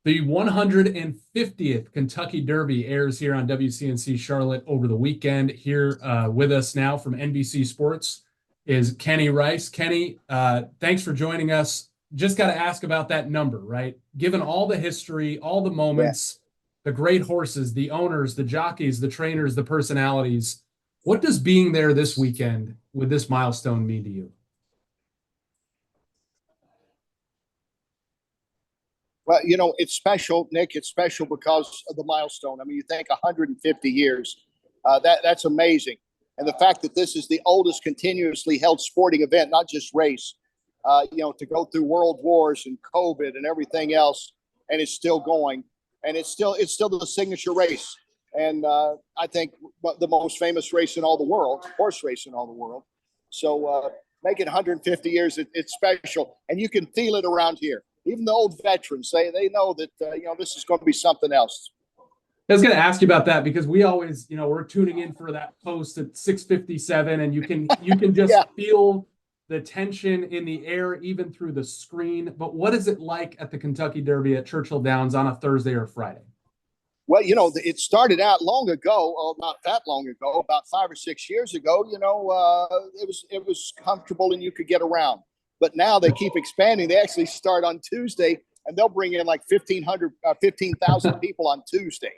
The 150th Kentucky Derby airs here on WCNC Charlotte over the weekend. Here with us now from NBC Sports is Kenny Rice. Kenny, thanks for joining us. Just got to ask about that number, right? Given all the history, all the moments, the great horses, the owners, the jockeys, the trainers, the personalities, what does being there this weekend with this milestone mean to you? Well, it's special, Nick. It's special because of the milestone. I mean, you think 150 years, that's amazing. And the fact that this is the oldest continuously held sporting event, not just race, to go through world wars and COVID and everything else, and it's still going. And it's still the signature race. And I think the most famous race in all the world, horse race in all the world. So make it 150 years, it's special. And you can feel it around here. Even the old veterans, they know that, this is going to be something else. I was going to ask you about that because we always, we're tuning in for that post at 6:57, and you can just feel the tension in the air, even through the screen. But what is it like at the Kentucky Derby at Churchill Downs on a Thursday or Friday? Well, it started out long ago, not that long ago, about 5 or 6 years ago. It was comfortable and you could get around. But now they keep expanding. They actually start on Tuesday, and they'll bring in like 15,000 people on Tuesday.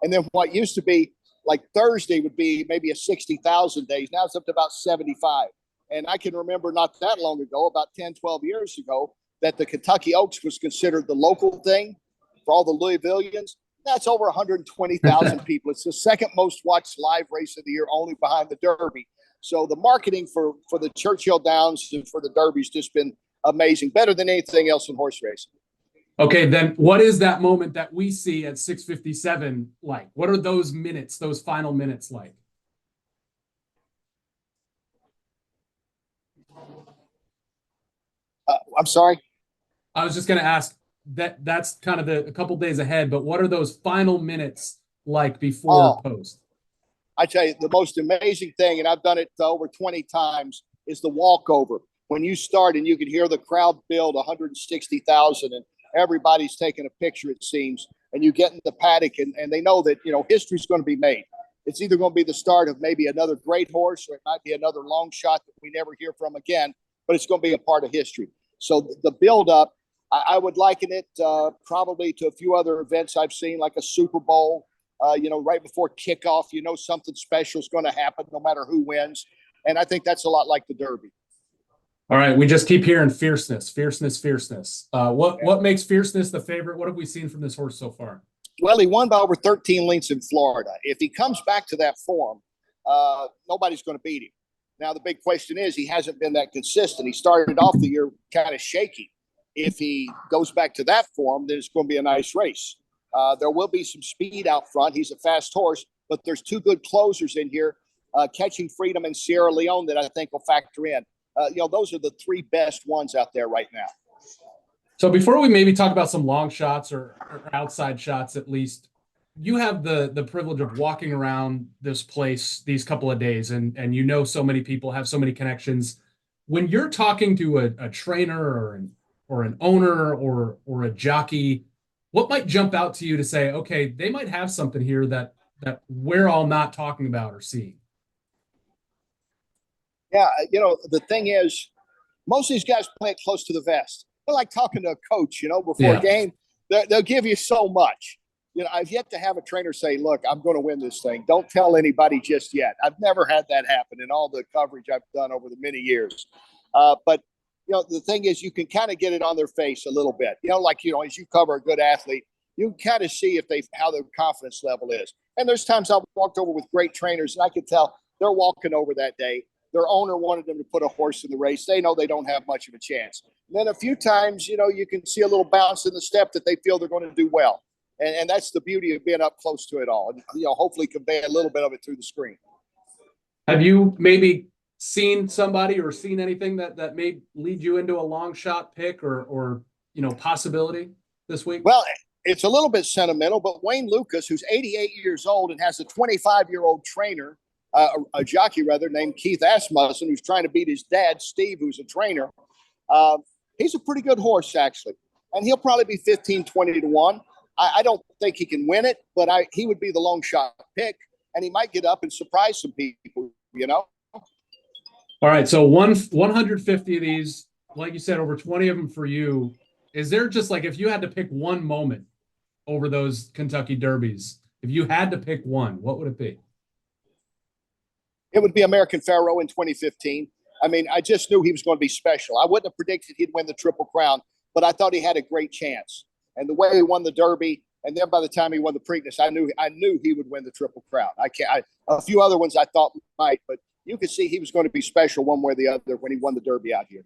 And then what used to be like Thursday would be maybe a 60,000 days. Now it's up to about 75. And I can remember not that long ago, about 10, 12 years ago, that the Kentucky Oaks was considered the local thing for all the Louisvillians. That's over 120,000 people. It's the second most watched live race of the year, only behind the Derby. So the marketing for the Churchill Downs and for the Derby's just been amazing, better than anything else in horse racing. Okay, then what is that moment that we see at 6:57 like? What are those minutes, those final minutes like? I'm sorry? I was just going to ask that's kind of a couple days ahead, but what are those final minutes like before post? I tell you, the most amazing thing, and I've done it over 20 times, is the walkover. When you start and you can hear the crowd build 160,000 and everybody's taking a picture, it seems, and you get in the paddock and they know that, history's going to be made. It's either going to be the start of maybe another great horse or it might be another long shot that we never hear from again, but it's going to be a part of history. So the build up, I would liken it probably to a few other events I've seen, like a Super Bowl. Right before kickoff, something special is going to happen no matter who wins. And I think that's a lot like the Derby. All right. We just keep hearing fierceness. What makes Fierceness the favorite? What have we seen from this horse so far? Well, he won by over 13 lengths in Florida. If he comes back to that form, nobody's going to beat him. Now, the big question is he hasn't been that consistent. He started off the year kind of shaky. If he goes back to that form, then it's going to be a nice race. There will be some speed out front. He's a fast horse, but there's two good closers in here, Catching Freedom and Sierra Leone, that I think will factor in. Those are the three best ones out there right now. So before we maybe talk about some long shots or outside shots, at least, you have the privilege of walking around this place these couple of days, and so many people have so many connections. When you're talking to a trainer or an owner or a jockey, what might jump out to you to say, okay, they might have something here that we're all not talking about or seeing? Yeah, the thing is, most of these guys play it close to the vest. They're like talking to a coach, before a game. They'll give you so much. I've yet to have a trainer say, look, I'm going to win this thing. Don't tell anybody just yet. I've never had that happen in all the coverage I've done over the many years. But the thing is, you can kind of get it on their face a little bit. As you cover a good athlete, you can kind of see how their confidence level is. And there's times I've walked over with great trainers, and I could tell they're walking over that day. Their owner wanted them to put a horse in the race. They know they don't have much of a chance. And then a few times, you can see a little bounce in the step that they feel they're going to do well. And that's the beauty of being up close to it all. And, hopefully convey a little bit of it through the screen. Have you maybe seen somebody or seen anything that may lead you into a long shot pick or possibility this week? Well, it's a little bit sentimental, but Wayne Lucas, who's 88 years old and has a 25-year-old trainer, a jockey rather, named Keith Asmussen, who's trying to beat his dad, Steve, who's a trainer. He's a pretty good horse, actually. And he'll probably be 15, 20 to 1. I don't think he can win it, but he would be the long shot pick, and he might get up and surprise some people, you know? All right. So 150 of these, like you said, over 20 of them for you. Is there just like, if you had to pick one moment over those Kentucky Derbies, if you had to pick one, what would it be? It would be American Pharoah in 2015. I mean, I just knew he was going to be special. I wouldn't have predicted he'd win the Triple Crown, but I thought he had a great chance. And the way he won the Derby, and then by the time he won the Preakness, I knew he would win the Triple Crown. A few other ones I thought might, but you could see he was going to be special one way or the other when he won the Derby out here.